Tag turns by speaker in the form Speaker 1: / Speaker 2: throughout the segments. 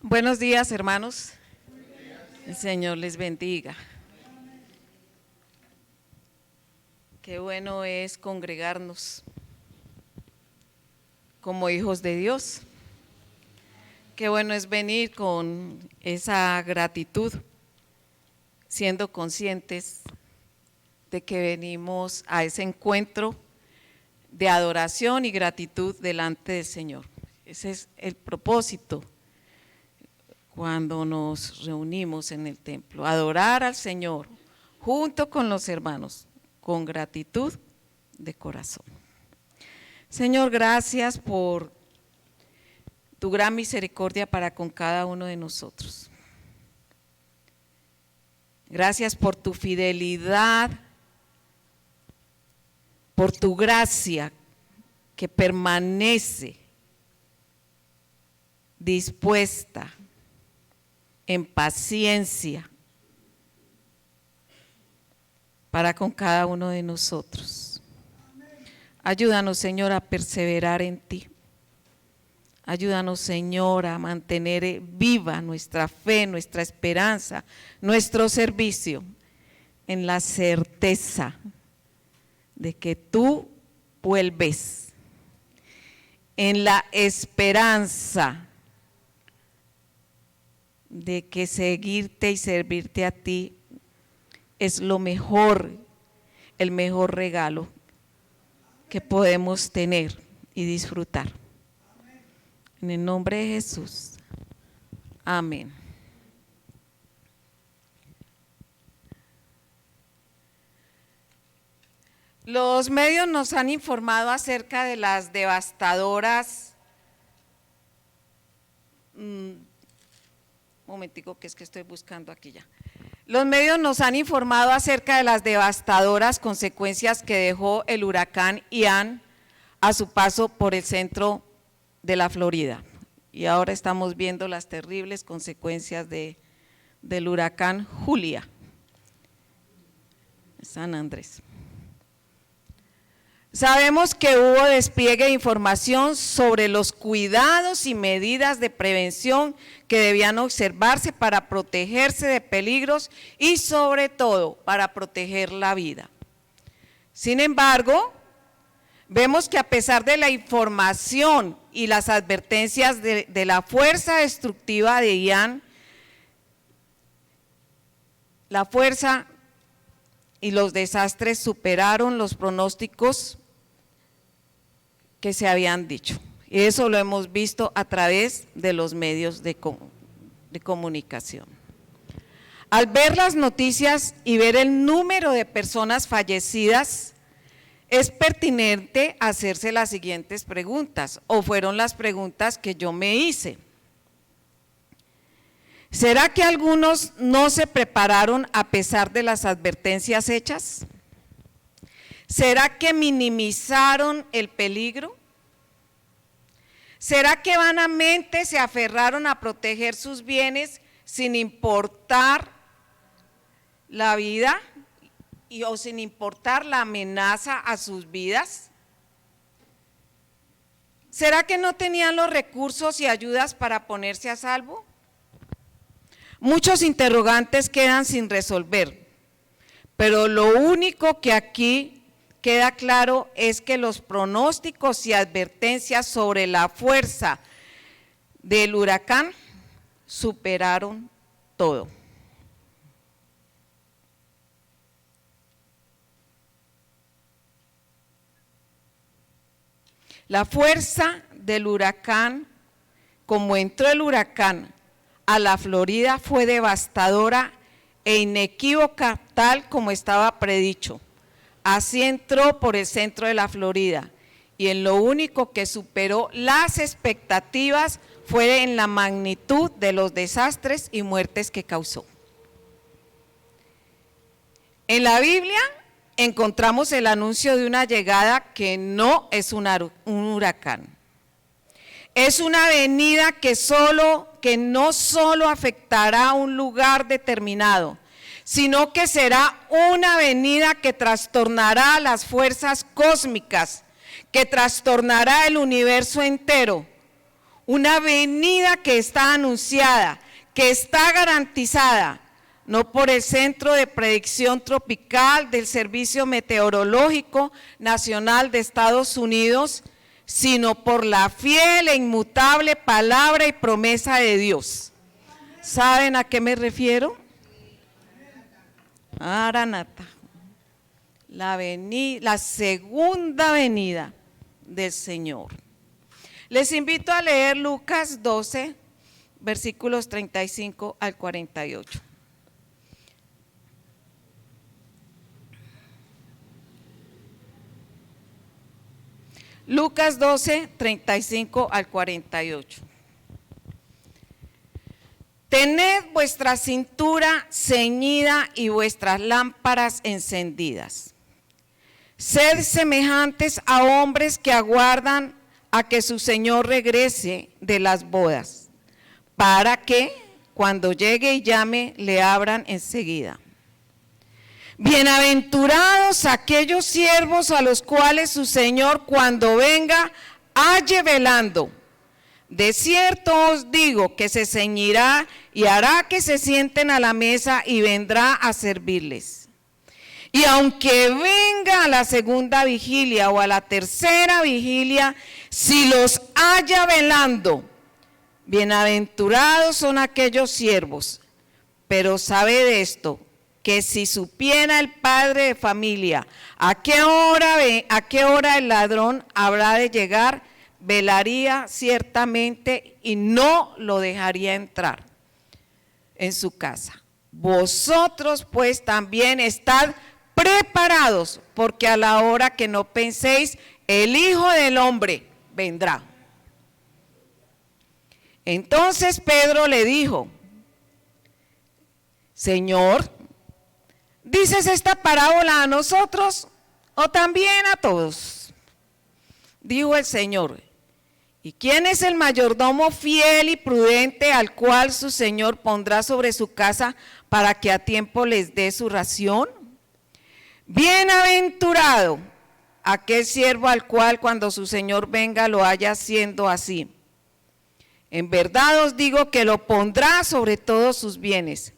Speaker 1: Buenos días, hermanos. El Señor les bendiga. Qué bueno es congregarnos como hijos de Dios. Qué bueno es venir con esa gratitud, siendo conscientes de que venimos a ese encuentro de adoración y gratitud delante del Señor. Ese es el propósito cuando nos reunimos en el templo, adorar al Señor junto con los hermanos, con gratitud de corazón. Señor, gracias por tu gran misericordia para con cada uno de nosotros. Gracias por tu fidelidad, por tu gracia que permanece dispuesta en paciencia para con cada uno de nosotros. Ayúdanos, Señor, a perseverar en ti. Ayúdanos, Señor, a mantener viva nuestra fe, nuestra esperanza, nuestro servicio en la certeza de que tú vuelves, en la esperanza de que seguirte y servirte a ti es lo mejor, el mejor regalo que podemos tener y disfrutar. En el nombre de Jesús. Amén. Los medios nos han informado acerca de las devastadoras momentico, que es que estoy buscando aquí ya. Los medios nos han informado acerca de las devastadoras consecuencias que dejó el huracán Ian a su paso por el centro de la Florida. Y ahora estamos viendo las terribles consecuencias del huracán Julia, San Andrés. Sabemos que hubo despliegue de información sobre los cuidados y medidas de prevención que debían observarse para protegerse de peligros y sobre todo para proteger la vida. Sin embargo, vemos que a pesar de la información y las advertencias de la fuerza destructiva de Ian, la fuerza y los desastres superaron los pronósticos que se habían dicho. Y eso lo hemos visto a través de los medios de comunicación. Al ver las noticias y ver el número de personas fallecidas, es pertinente hacerse las siguientes preguntas, o fueron las preguntas que yo me hice. ¿Será que algunos no se prepararon a pesar de las advertencias hechas? ¿Será que minimizaron el peligro? ¿Será que vanamente se aferraron a proteger sus bienes sin importar la vida o sin importar la amenaza a sus vidas? ¿Será que no tenían los recursos y ayudas para ponerse a salvo? Muchos interrogantes quedan sin resolver, pero lo único que aquí queda claro es que los pronósticos y advertencias sobre la fuerza del huracán superaron todo. La fuerza del huracán, como entró el huracán a la Florida, fue devastadora e inequívoca, tal como estaba predicho. Así entró por el centro de la Florida y en lo único que superó las expectativas fue en la magnitud de los desastres y muertes que causó. En la Biblia encontramos el anuncio de una llegada que no es un huracán. Es una venida que no solo afectará a un lugar determinado, sino que será una venida que trastornará las fuerzas cósmicas, que trastornará el universo entero. una venida que está anunciada, que está garantizada, no por el Centro de Predicción Tropical del Servicio Meteorológico Nacional de Estados Unidos, sino por la fiel e inmutable palabra y promesa de Dios. ¿Saben a qué me refiero? Maranata, la segunda venida del Señor. Les invito a leer Lucas 12, versículos 35 al 48. Lucas 12, 35 al 48. Tened vuestra cintura ceñida y vuestras lámparas encendidas. Sed semejantes a hombres que aguardan a que su Señor regrese de las bodas, para que cuando llegue y llame, le abran enseguida. Bienaventurados aquellos siervos a los cuales su Señor cuando venga halle velando. De cierto os digo que se ceñirá y hará que se sienten a la mesa y vendrá a servirles. Y aunque venga a la segunda vigilia o a la tercera vigilia, si los halla velando, bienaventurados son aquellos siervos. Pero sabed esto, que si supiera el padre de familia a qué hora el ladrón habrá de llegar, velaría ciertamente y no lo dejaría entrar en su casa. Vosotros pues también estad preparados, porque a la hora que no penséis, el Hijo del Hombre vendrá. Entonces Pedro le dijo: Señor, ¿dices esta parábola a nosotros o también a todos? Dijo el Señor: ¿y quién es el mayordomo fiel y prudente al cual su Señor pondrá sobre su casa para que a tiempo les dé su ración? Bienaventurado aquel siervo al cual cuando su Señor venga lo haya haciendo así. En verdad os digo que lo pondrá sobre todos sus bienes.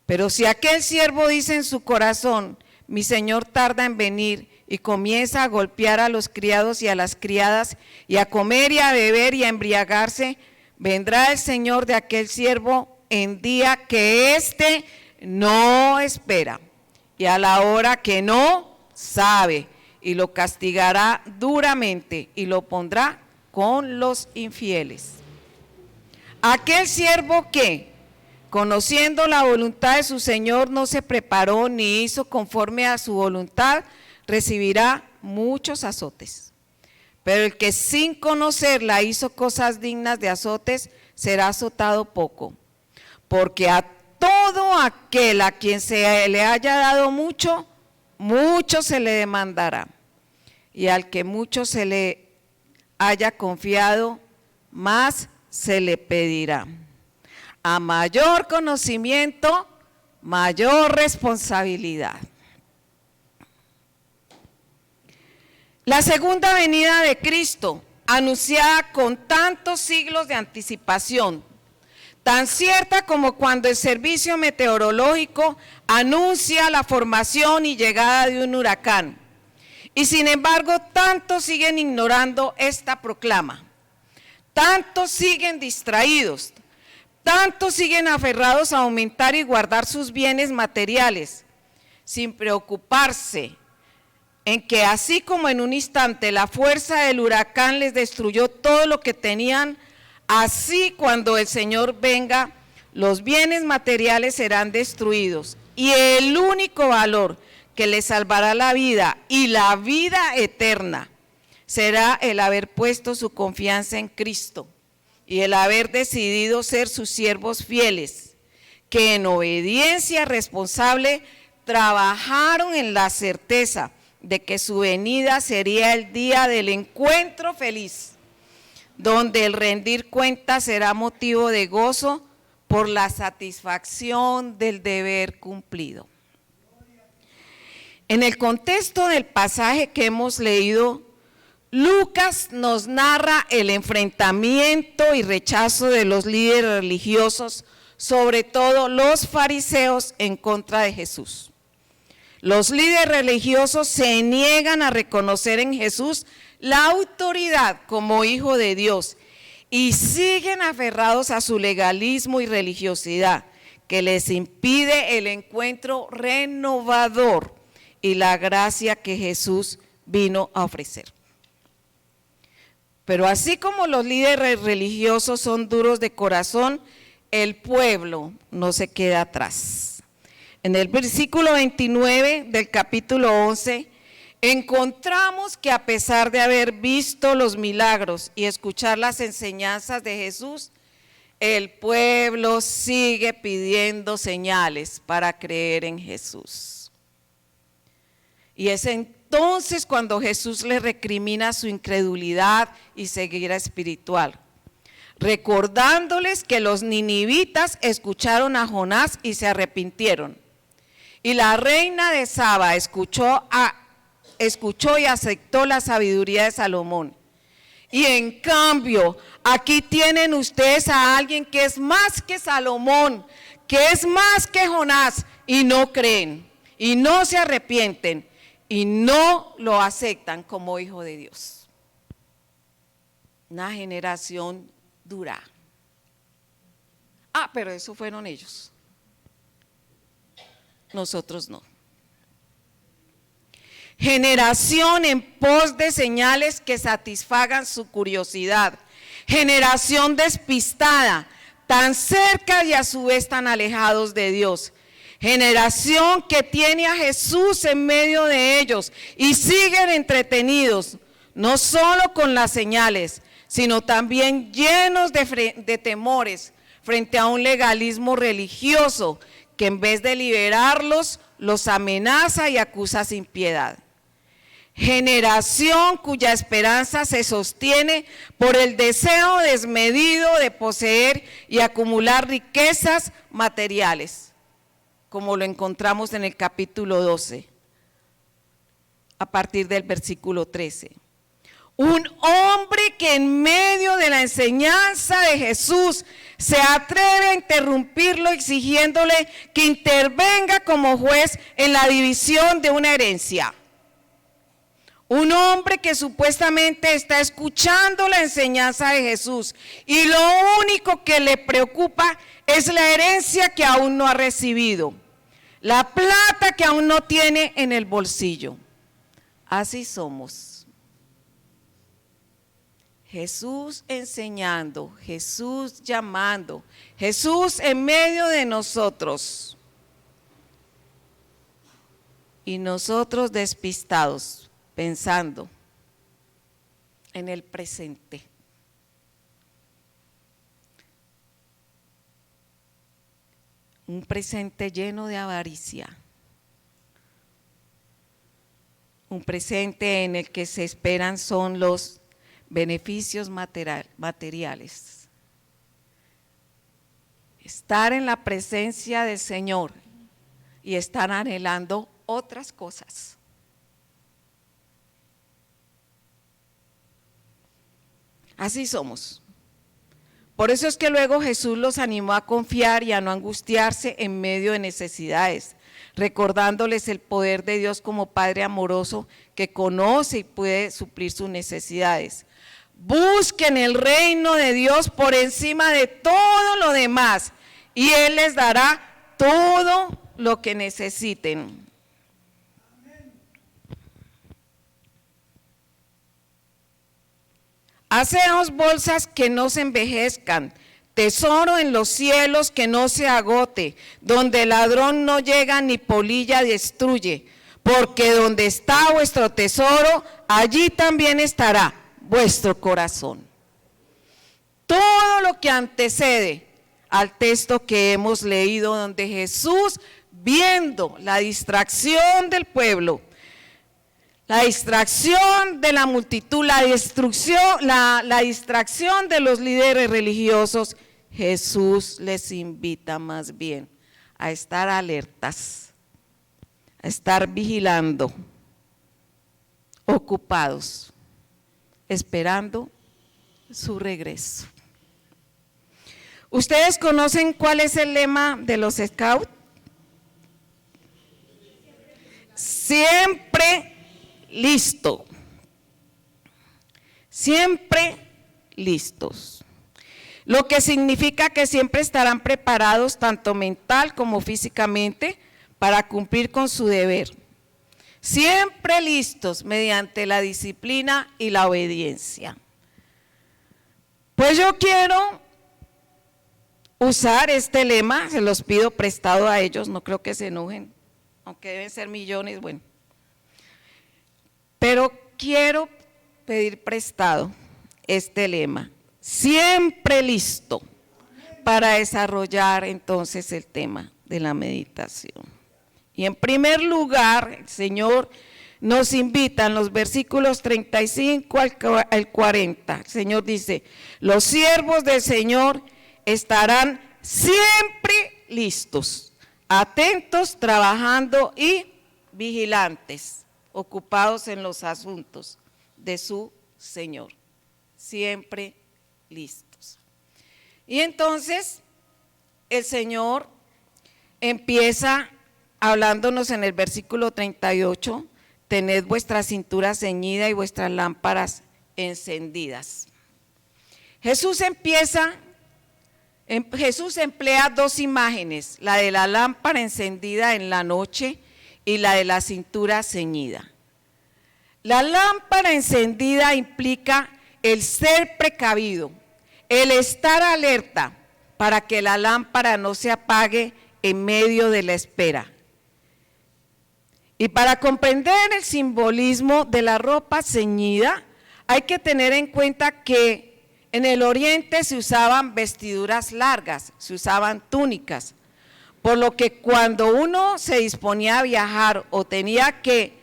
Speaker 1: Pero si aquel siervo dice en su corazón: mi Señor tarda en venir, y comienza a golpear a los criados y a las criadas, y a comer y a beber y a embriagarse, vendrá el Señor de aquel siervo en día que éste no espera, y a la hora que no sabe, y lo castigará duramente, y lo pondrá con los infieles. Aquel siervo que, conociendo la voluntad de su Señor, no se preparó ni hizo conforme a su voluntad, recibirá muchos azotes. Pero el que sin conocerla hizo cosas dignas de azotes, será azotado poco. Porque a todo aquel a quien se le haya dado mucho, mucho se le demandará. Y al que mucho se le haya confiado, más se le pedirá. A mayor conocimiento, mayor responsabilidad. La segunda venida de Cristo, anunciada con tantos siglos de anticipación, tan cierta como cuando el servicio meteorológico anuncia la formación y llegada de un huracán. Y sin embargo, tantos siguen ignorando esta proclama. Tantos siguen distraídos. Tantos siguen aferrados a aumentar y guardar sus bienes materiales, sin preocuparse en que así como en un instante la fuerza del huracán les destruyó todo lo que tenían, así cuando el Señor venga, los bienes materiales serán destruidos y el único valor que les salvará la vida y la vida eterna será el haber puesto su confianza en Cristo y el haber decidido ser sus siervos fieles, que en obediencia responsable trabajaron en la certeza de que su venida sería el día del encuentro feliz, donde el rendir cuentas será motivo de gozo por la satisfacción del deber cumplido. En el contexto del pasaje que hemos leído, Lucas nos narra el enfrentamiento y rechazo de los líderes religiosos, sobre todo los fariseos, en contra de Jesús. Los líderes religiosos se niegan a reconocer en Jesús la autoridad como Hijo de Dios y siguen aferrados a su legalismo y religiosidad, que les impide el encuentro renovador y la gracia que Jesús vino a ofrecer. Pero así como los líderes religiosos son duros de corazón, el pueblo no se queda atrás. En el versículo 29 del capítulo 11, encontramos que a pesar de haber visto los milagros y escuchar las enseñanzas de Jesús, el pueblo sigue pidiendo señales para creer en Jesús. Y es entonces cuando Jesús le recrimina su incredulidad y ceguera espiritual, recordándoles que los ninivitas escucharon a Jonás y se arrepintieron. Y la reina de Saba escuchó y aceptó la sabiduría de Salomón. Y en cambio, aquí tienen ustedes a alguien que es más que Salomón, que es más que Jonás, y no creen, y no se arrepienten, y no lo aceptan como hijo de Dios. Una generación dura. Pero eso fueron ellos. Nosotros no. Generación en pos de señales que satisfagan su curiosidad. Generación despistada, tan cerca y a su vez tan alejados de Dios. Generación que tiene a Jesús en medio de ellos y siguen entretenidos, no solo con las señales, sino también llenos de temores frente a un legalismo religioso que en vez de liberarlos, los amenaza y acusa sin piedad. Generación cuya esperanza se sostiene por el deseo desmedido de poseer y acumular riquezas materiales, como lo encontramos en el capítulo 12, a partir del versículo 13. Un hombre que en medio de la enseñanza de Jesús se atreve a interrumpirlo exigiéndole que intervenga como juez en la división de una herencia. Un hombre que supuestamente está escuchando la enseñanza de Jesús y lo único que le preocupa es la herencia que aún no ha recibido, la plata que aún no tiene en el bolsillo. Así somos. Jesús enseñando, Jesús llamando, Jesús en medio de nosotros. Y nosotros despistados, pensando en el presente. Un presente lleno de avaricia. Un presente en el que se esperan son los beneficios materiales. Estar en la presencia del Señor y estar anhelando otras cosas. Así somos. Por eso es que luego Jesús los animó a confiar y a no angustiarse en medio de necesidades, recordándoles el poder de Dios como Padre amoroso que conoce y puede suplir sus necesidades. Busquen el reino de Dios por encima de todo lo demás y Él les dará todo lo que necesiten. Haceos bolsas que no se envejezcan, tesoro en los cielos que no se agote, donde el ladrón no llega ni polilla destruye, porque donde está vuestro tesoro, allí también estará vuestro corazón. Todo lo que antecede al texto que hemos leído, donde Jesús, viendo la distracción del pueblo, la distracción de la multitud, la distracción de los líderes religiosos, Jesús les invita más bien a estar alertas, a estar vigilando, ocupados, esperando su regreso. ¿Ustedes conocen cuál es el lema de los Scouts? Siempre listo. Siempre listos. Lo que significa que siempre estarán preparados tanto mental como físicamente para cumplir con su deber. Siempre listos mediante la disciplina y la obediencia. Pues yo quiero usar este lema, se los pido prestado a ellos, no creo que se enojen, aunque deben ser millones, bueno. Pero quiero pedir prestado este lema, siempre listo, para desarrollar entonces el tema de la meditación. Y en primer lugar, el Señor nos invita en los versículos 35 al 40. El Señor dice, los siervos del Señor estarán siempre listos, atentos, trabajando y vigilantes, ocupados en los asuntos de su Señor, siempre listos. Y entonces el Señor empieza hablándonos en el versículo 38, tened vuestra cintura ceñida y vuestras lámparas encendidas. Jesús emplea dos imágenes, la de la lámpara encendida en la noche y la de la cintura ceñida. La lámpara encendida implica el ser precavido, el estar alerta para que la lámpara no se apague en medio de la espera. Y para comprender el simbolismo de la ropa ceñida, hay que tener en cuenta que en el oriente se usaban vestiduras largas, se usaban túnicas, por lo que cuando uno se disponía a viajar o tenía que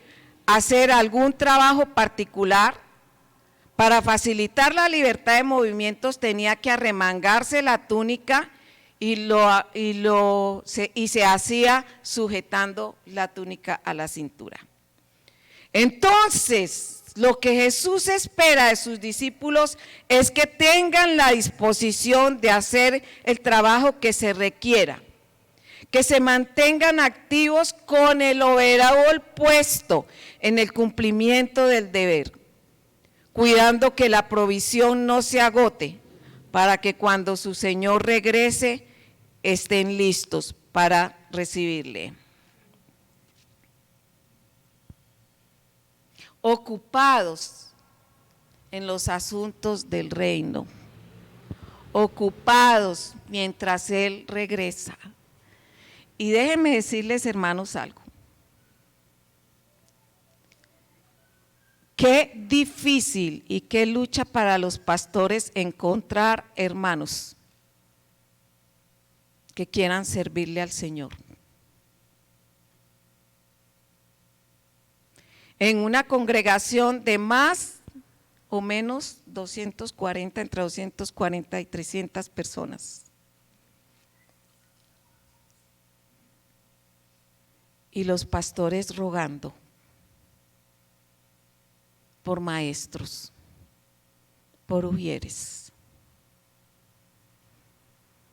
Speaker 1: hacer algún trabajo particular, para facilitar la libertad de movimientos tenía que arremangarse la túnica y se hacía sujetando la túnica a la cintura. Entonces, lo que Jesús espera de sus discípulos es que tengan la disposición de hacer el trabajo que se requiera, que se mantengan activos con el overol puesto en el cumplimiento del deber, cuidando que la provisión no se agote, para que cuando su Señor regrese estén listos para recibirle. Ocupados en los asuntos del reino, ocupados mientras Él regresa. Y déjenme decirles, hermanos, algo. Qué difícil y qué lucha para los pastores encontrar hermanos que quieran servirle al Señor. En una congregación de más o menos 240, entre 240 y 300 personas. Y los pastores rogando por maestros, por ujieres,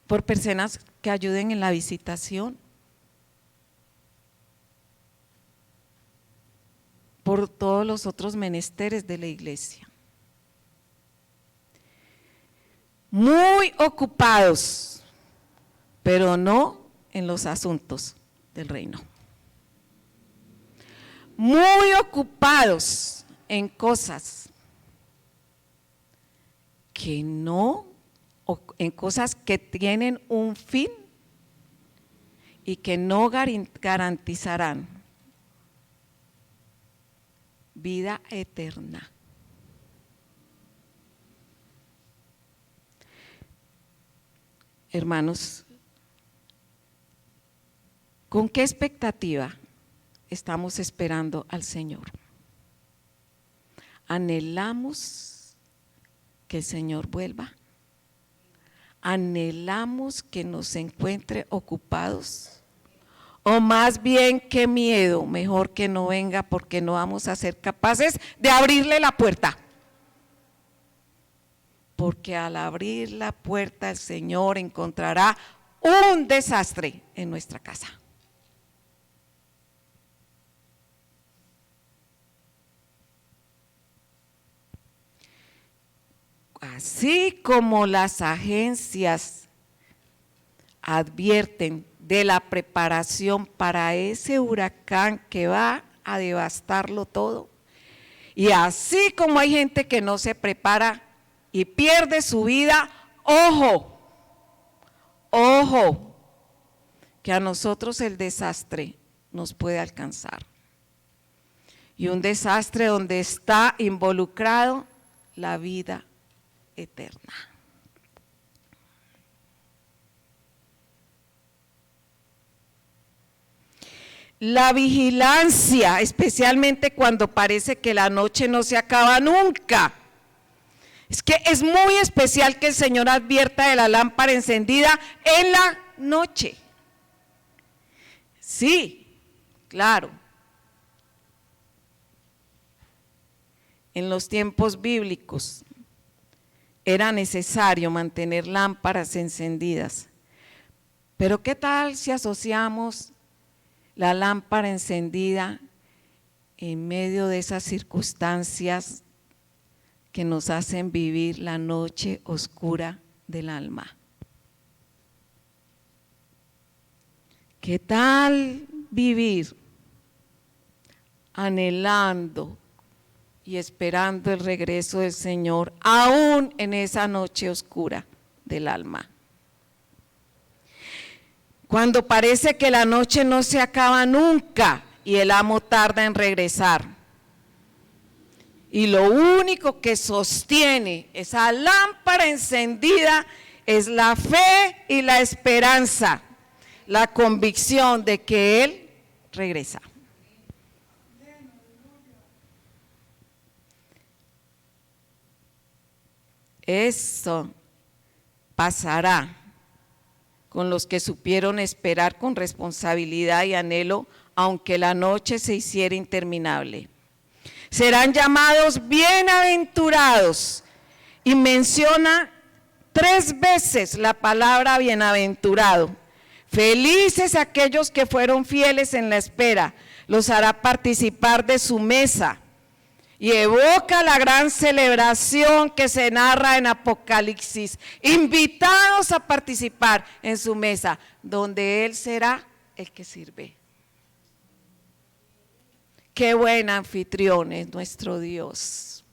Speaker 1: por personas que ayuden en la visitación, por todos los otros menesteres de la iglesia. Muy ocupados, pero no en los asuntos del reino. Muy ocupados en cosas que no, o en cosas que tienen un fin y que no garantizarán vida eterna. Hermanos, ¿con qué expectativa estamos esperando al Señor? ¿Anhelamos que el Señor vuelva? ¿Anhelamos que nos encuentre ocupados? ¿O más bien qué miedo, mejor que no venga porque no vamos a ser capaces de abrirle la puerta? porque al abrir la puerta el Señor encontrará un desastre en nuestra casa. Así como las agencias advierten de la preparación para ese huracán que va a devastarlo todo, y así como hay gente que no se prepara y pierde su vida, ojo, ojo, que a nosotros el desastre nos puede alcanzar. Y un desastre donde está involucrado la vida eterna. La vigilancia, especialmente cuando parece que la noche no se acaba nunca. Es que es muy especial que el Señor advierta de la lámpara encendida en la noche. Sí, claro. En los tiempos bíblicos era necesario mantener lámparas encendidas. Pero ¿qué tal si asociamos la lámpara encendida en medio de esas circunstancias que nos hacen vivir la noche oscura del alma? ¿Qué tal vivir anhelando y esperando el regreso del Señor aún en esa noche oscura del alma? Cuando parece que la noche no se acaba nunca y el amo tarda en regresar. Y lo único que sostiene esa lámpara encendida es la fe y la esperanza, la convicción de que Él regresa. Eso pasará con los que supieron esperar con responsabilidad y anhelo, aunque la noche se hiciera interminable. Serán llamados bienaventurados, y menciona 3 veces la palabra bienaventurado. Felices aquellos que fueron fieles en la espera, los hará participar de su mesa. Y evoca la gran celebración que se narra en Apocalipsis, invitados a participar en su mesa, donde Él será el que sirve. Qué buen anfitrión es nuestro Dios,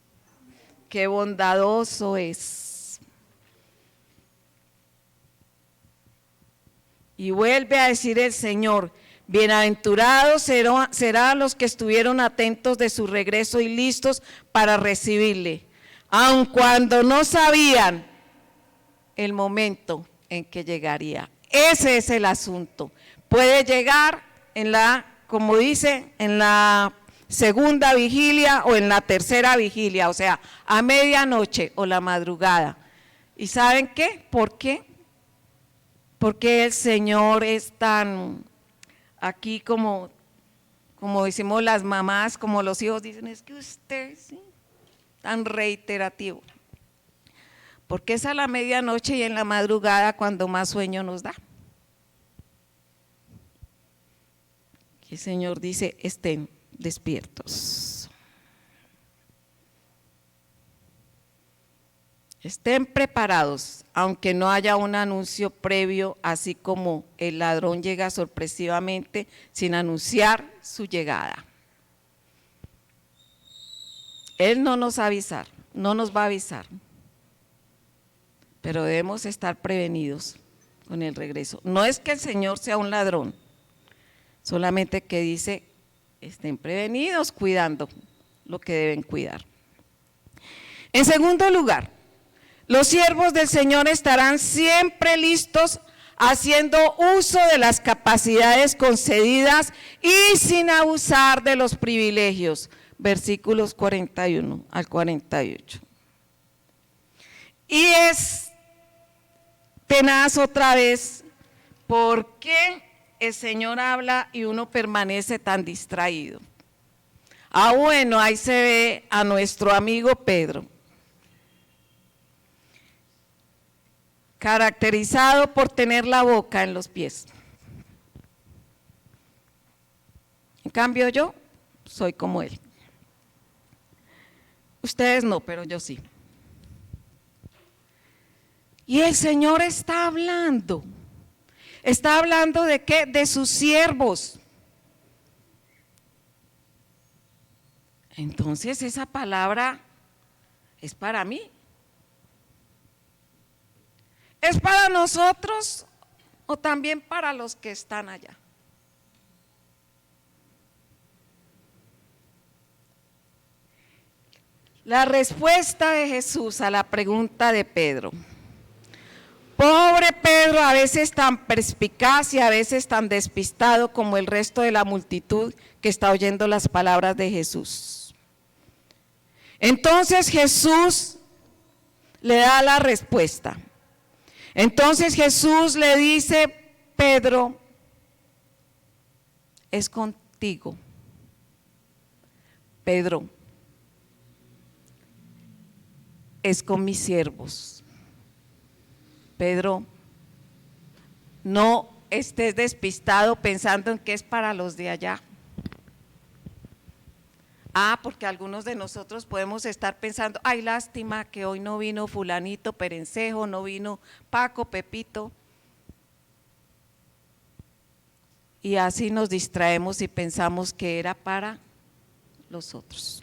Speaker 1: qué bondadoso es. Y vuelve a decir el Señor: bienaventurados serán los que estuvieron atentos de su regreso y listos para recibirle, aun cuando no sabían el momento en que llegaría. Ese es el asunto. Puede llegar como dice, en la segunda vigilia o en la tercera vigilia, o sea, a medianoche o la madrugada. ¿Y saben qué? ¿Por qué? Porque el Señor es tan... Aquí como decimos las mamás, como los hijos dicen, es que usted, sí, tan reiterativo. Porque es a la medianoche y en la madrugada cuando más sueño nos da. Y el Señor dice: estén despiertos. Estén preparados, aunque no haya un anuncio previo, así como el ladrón llega sorpresivamente sin anunciar su llegada. Él no nos va a avisar, pero debemos estar prevenidos con el regreso. No es que el Señor sea un ladrón, solamente que dice: estén prevenidos cuidando lo que deben cuidar. En segundo lugar, los siervos del Señor estarán siempre listos, haciendo uso de las capacidades concedidas y sin abusar de los privilegios. Versículos 41 al 48. Y es tenaz otra vez, ¿por qué el Señor habla y uno permanece tan distraído? Bueno, ahí se ve a nuestro amigo Pedro. caracterizado por tener la boca en los pies. En cambio yo soy como él. Ustedes no, pero yo sí. Y el Señor está hablando. ¿Está hablando de qué? De sus siervos. Entonces esa palabra es para mí. ¿Es para nosotros o también para los que están allá? La respuesta de Jesús a la pregunta de Pedro. Pobre Pedro, a veces tan perspicaz y a veces tan despistado como el resto de la multitud que está oyendo las palabras de Jesús. Entonces Jesús le da la respuesta. Entonces Jesús le dice: Pedro, es contigo. Pedro, es con mis siervos. Pedro, no estés despistado pensando en que es para los de allá. Porque algunos de nosotros podemos estar pensando: ay, lástima que hoy no vino fulanito, perencejo, no vino Paco, Pepito. Y así nos distraemos y pensamos que era para los otros.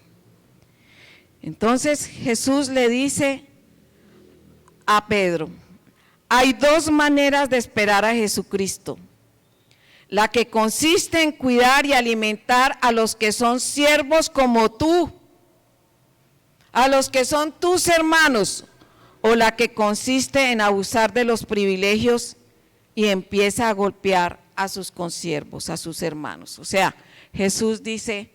Speaker 1: Entonces Jesús le dice a Pedro: hay dos maneras de esperar a Jesucristo. La que consiste en cuidar y alimentar a los que son siervos como tú, a los que son tus hermanos, o la que consiste en abusar de los privilegios y empieza a golpear a sus consiervos, a sus hermanos. O sea, Jesús dice: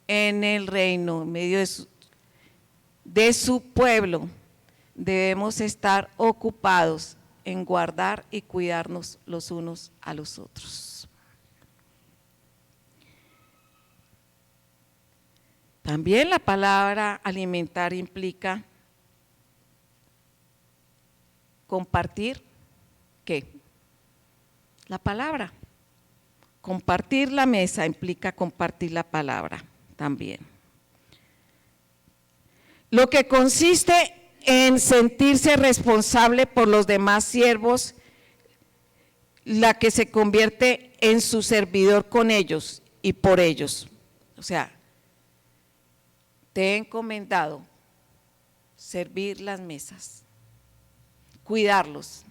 Speaker 1: en el reino, en medio de su pueblo, debemos estar ocupados en guardar y cuidarnos los unos a los otros. También la palabra alimentar implica compartir, ¿qué? La palabra. Compartir la mesa implica compartir la palabra también. Lo que consiste en sentirse responsable por los demás siervos, la que se convierte en su servidor con ellos y por ellos. O sea, te he encomendado servir las mesas, cuidarlos,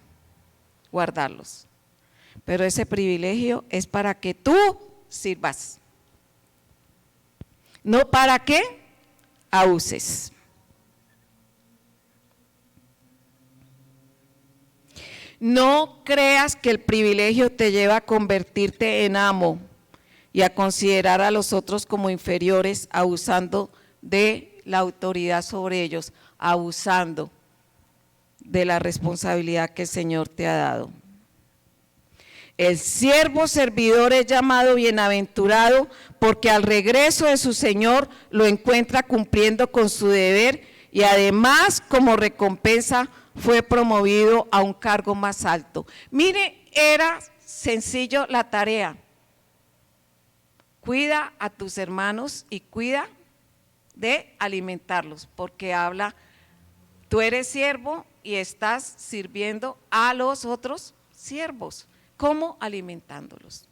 Speaker 1: guardarlos. Pero ese privilegio es para que tú sirvas, no para que abuses. No creas que el privilegio te lleva a convertirte en amo y a considerar a los otros como inferiores, abusando de la autoridad sobre ellos, abusando de la responsabilidad que el Señor te ha dado. El siervo servidor es llamado bienaventurado porque al regreso de su Señor lo encuentra cumpliendo con su deber y además como recompensa fue promovido a un cargo más alto. Mire, era sencillo la tarea. Cuida a tus hermanos y cuida de alimentarlos, porque habla, tú eres siervo y estás sirviendo a los otros siervos. ¿Cómo? Alimentándolos.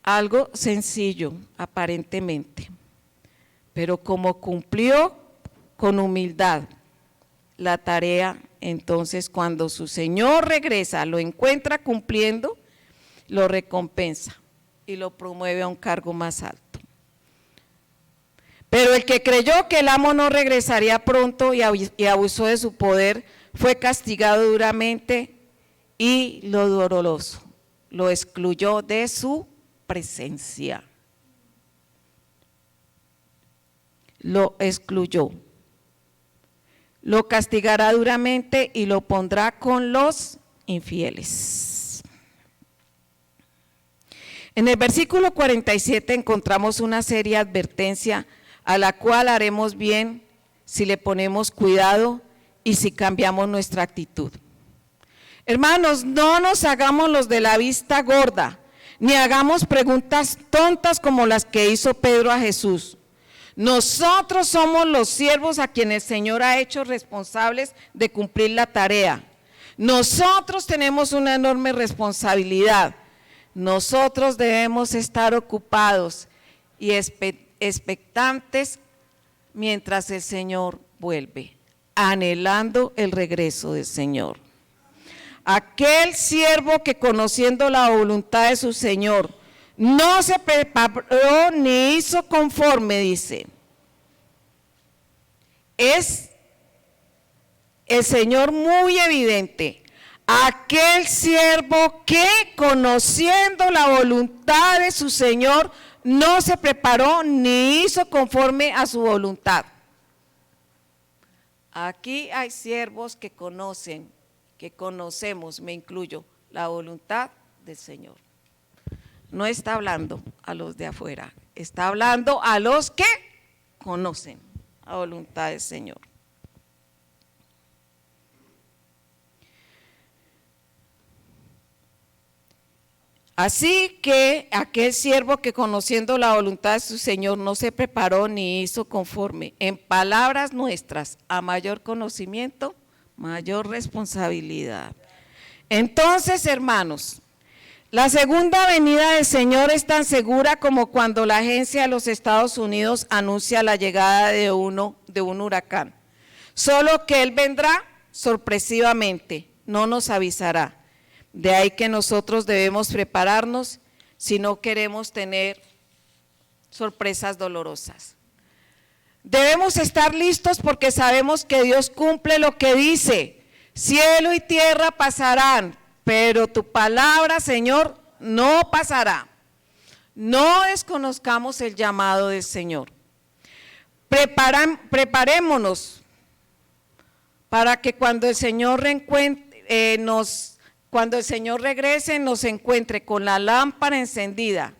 Speaker 1: Algo sencillo, aparentemente, pero como cumplió con humildad la tarea, entonces cuando su Señor regresa, lo encuentra cumpliendo, lo recompensa y lo promueve a un cargo más alto. Pero el que creyó que el amo no regresaría pronto y abusó de su poder, fue castigado duramente y lo doloroso, lo excluyó de su presencia. Lo excluyó. Lo castigará duramente y lo pondrá con los infieles. En el versículo 47 encontramos una seria advertencia a la cual haremos bien si le ponemos cuidado y si cambiamos nuestra actitud. Hermanos, no nos hagamos los de la vista gorda, ni hagamos preguntas tontas como las que hizo Pedro a Jesús. Nosotros somos los siervos a quienes el Señor ha hecho responsables de cumplir la tarea. Nosotros tenemos una enorme responsabilidad. Nosotros debemos estar ocupados y expectantes mientras el Señor vuelve, anhelando el regreso del Señor. Aquel siervo que conociendo la voluntad de su Señor no se preparó ni hizo conforme, dice. Es el Señor muy evidente. Aquel siervo que conociendo la voluntad de su Señor no se preparó ni hizo conforme a su voluntad. Aquí hay siervos que conocemos, me incluyo, la voluntad del Señor. No está hablando a los de afuera, está hablando a los que conocen la voluntad del Señor. Así que aquel siervo que conociendo la voluntad de su Señor no se preparó ni hizo conforme, en palabras nuestras, a mayor conocimiento, mayor responsabilidad. Entonces, hermanos, la segunda venida del Señor es tan segura como cuando la agencia de los Estados Unidos anuncia la llegada de un huracán. Solo que Él vendrá sorpresivamente, no nos avisará. De ahí que nosotros debemos prepararnos si no queremos tener sorpresas dolorosas. Debemos estar listos porque sabemos que Dios cumple lo que dice. Cielo y tierra pasarán, pero tu palabra, Señor, no pasará. No desconozcamos el llamado del Señor. Preparémonos para que cuando el Señor regrese nos encuentre con la lámpara encendida,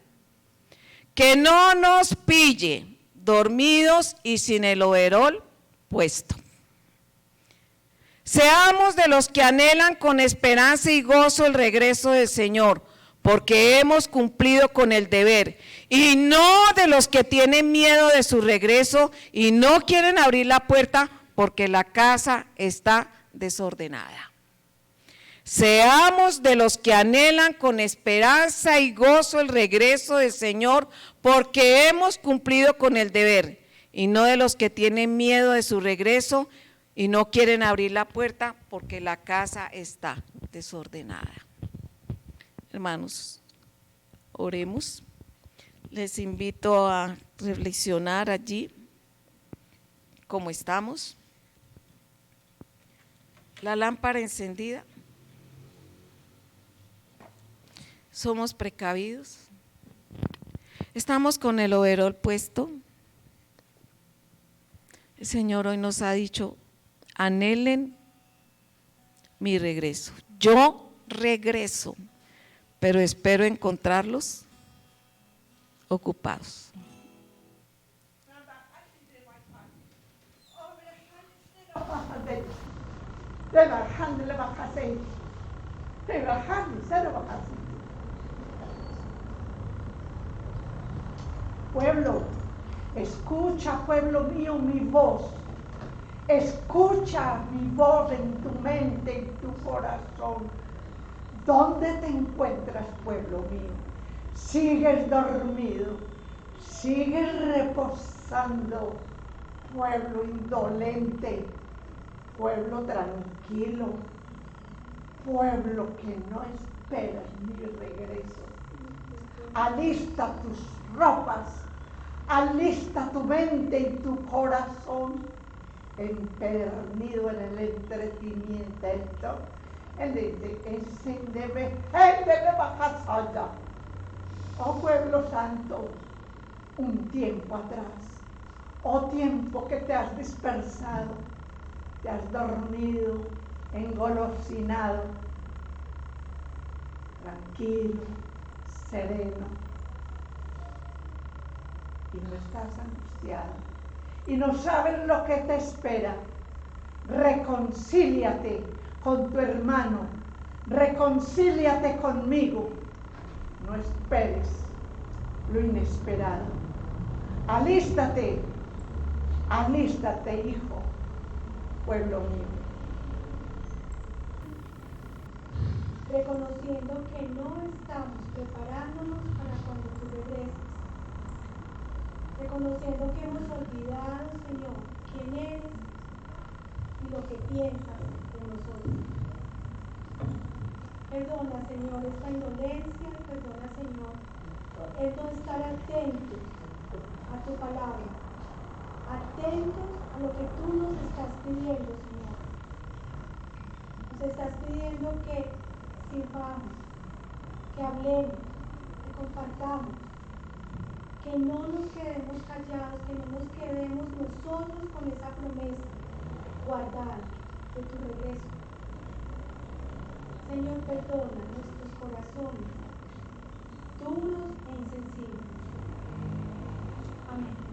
Speaker 1: que no nos pille dormidos y sin el overol puesto. Seamos de los que anhelan con esperanza y gozo el regreso del Señor, porque hemos cumplido con el deber, y no de los que tienen miedo de su regreso y no quieren abrir la puerta porque la casa está desordenada. Seamos de los que anhelan con esperanza y gozo el regreso del Señor, porque hemos cumplido con el deber, y no de los que tienen miedo de su regreso y no quieren abrir la puerta porque la casa está desordenada. Hermanos, oremos. Les invito a reflexionar allí cómo estamos. La lámpara encendida. Somos precavidos. Estamos con el overol puesto. El Señor hoy nos ha dicho: anhelen mi regreso. Yo regreso, pero espero encontrarlos ocupados.
Speaker 2: Pueblo, escucha, pueblo mío, mi voz. Escucha mi voz en tu mente, en tu corazón. ¿Dónde te encuentras, pueblo mío? ¿Sigues dormido? ¿Sigues reposando? Pueblo indolente, pueblo tranquilo, pueblo que no esperas mi regreso. Alista tus ropas, alista tu mente y tu corazón, empedernido en el entretenimiento, oh pueblo santo, un tiempo atrás, oh tiempo que te has dispersado, te has dormido, engolosinado, tranquilo, sereno, y no estás angustiado, y no sabes lo que te espera. Reconcíliate con tu hermano, reconcíliate conmigo. No esperes lo inesperado. Alístate, alístate, hijo, pueblo mío.
Speaker 3: Reconociendo que no estamos preparándonos para cuando tú regreses. Reconociendo que hemos olvidado, Señor, quién eres y lo que piensas de nosotros. Perdona, Señor, esta indolencia, perdona, Señor, el no estar atentos a tu palabra, atentos a lo que tú nos estás pidiendo, Señor. Nos estás pidiendo que sirvamos, que hablemos, que compartamos, que no nos quedemos callados, que no nos quedemos nosotros con esa promesa guardada de tu regreso. Señor, perdona nuestros corazones duros e insensibles. Amén.